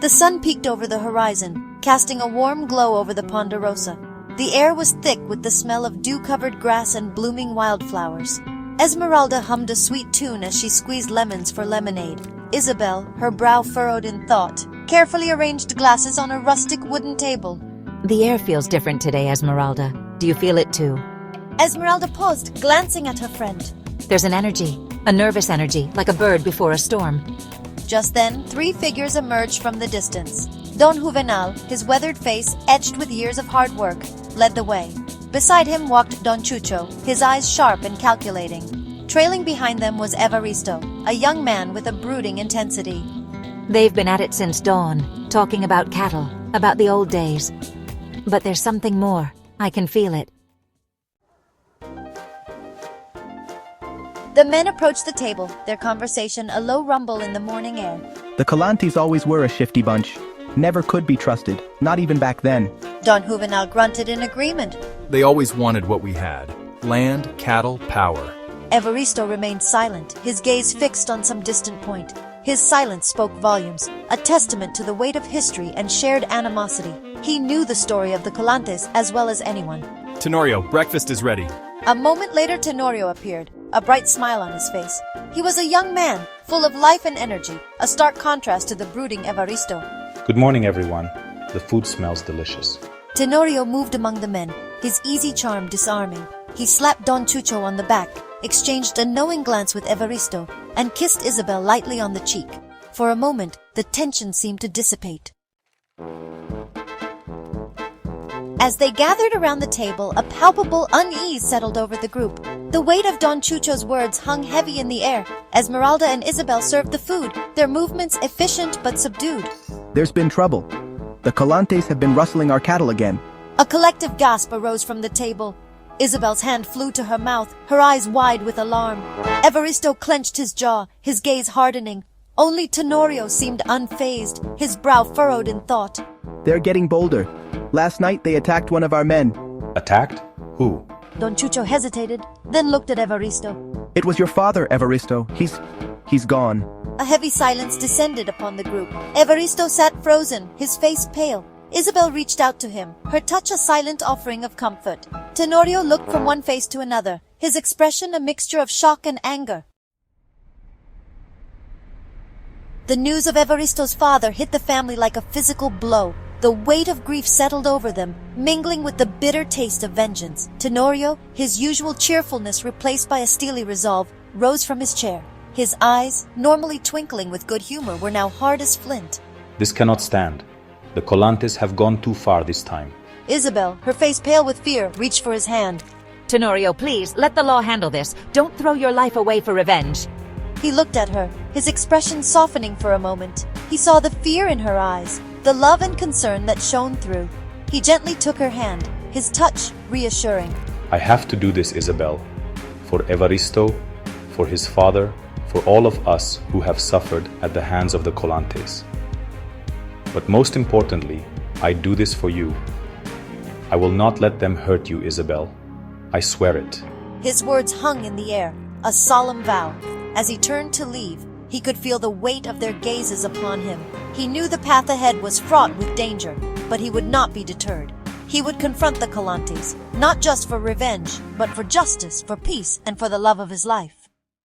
The sun peeked over the horizon, casting a warm glow over the Ponderosa. The air was thick with the smell of dew-covered grass and blooming wildflowers. Esmeralda hummed a sweet tune as she squeezed lemons for lemonade. Isabel, her brow furrowed in thought, carefully arranged glasses on a rustic wooden table. The air feels different today, Esmeralda. Do you feel it too? Esmeralda paused, glancing at her friend. There's an energy, a nervous energy, like a bird before a storm. Just then, 3 figures emerged from the distance. Don Juvenal, his weathered face etched with years of hard work, led the way. Beside him walked Don Chucho, his eyes sharp and calculating. Trailing behind them was Evaristo, a young man with a brooding intensity. They've been at it since dawn, talking about cattle, about the old days. But there's something more. I can feel it. The men approached the table, their conversation a low rumble in the morning air. The Calantes always were a shifty bunch. Never could be trusted, not even back then. Don Juvenal grunted in agreement. They always wanted what we had. Land, cattle, power. Evaristo remained silent, his gaze fixed on some distant point. His silence spoke volumes, a testament to the weight of history and shared animosity. He knew the story of the Calantes as well as anyone. Tenorio, breakfast is ready. A moment later, Tenorio appeared, a bright smile on his face. He was a young man, full of life and energy, a stark contrast to the brooding Evaristo. Good morning, everyone. The food smells delicious. Tenorio moved among the men, his easy charm disarming. He slapped Don Chucho on the back, exchanged a knowing glance with Evaristo, and kissed Isabel lightly on the cheek. For a moment, the tension seemed to dissipate. As they gathered around the table, a palpable unease settled over the group. The weight of Don Chucho's words hung heavy in the air. Esmeralda and Isabel served the food, their movements efficient but subdued. There's been trouble. The Calantes have been rustling our cattle again. A collective gasp arose from the table. Isabel's hand flew to her mouth, her eyes wide with alarm. Evaristo clenched his jaw, his gaze hardening. Only Tenorio seemed unfazed, his brow furrowed in thought. They're getting bolder. Last night they attacked one of our men. Attacked? Who? Don Chucho hesitated, then looked at Evaristo. It was your father, Evaristo. He's gone. A heavy silence descended upon the group. Evaristo sat frozen, his face pale. Isabel reached out to him, her touch a silent offering of comfort. Tenorio looked from one face to another, his expression a mixture of shock and anger. The news of Evaristo's father hit the family like a physical blow. The weight of grief settled over them, mingling with the bitter taste of vengeance. Tenorio, his usual cheerfulness replaced by a steely resolve, rose from his chair. His eyes, normally twinkling with good humor, were now hard as flint. This cannot stand. The Calantes have gone too far this time. Isabel, her face pale with fear, reached for his hand. Tenorio, please, let the law handle this. Don't throw your life away for revenge. He looked at her, his expression softening for a moment. He saw the fear in her eyes, the love and concern that shone through. He gently took her hand, his touch reassuring. I have to do this, Isabel. For Evaristo, for his father, for all of us who have suffered at the hands of the Calantes. But most importantly, I do this for you. I will not let them hurt you, Isabel. I swear it. His words hung in the air, a solemn vow. As he turned to leave, he could feel the weight of their gazes upon him. He knew the path ahead was fraught with danger, but he would not be deterred. He would confront the Calantes, not just for revenge, but for justice, for peace, and for the love of his life.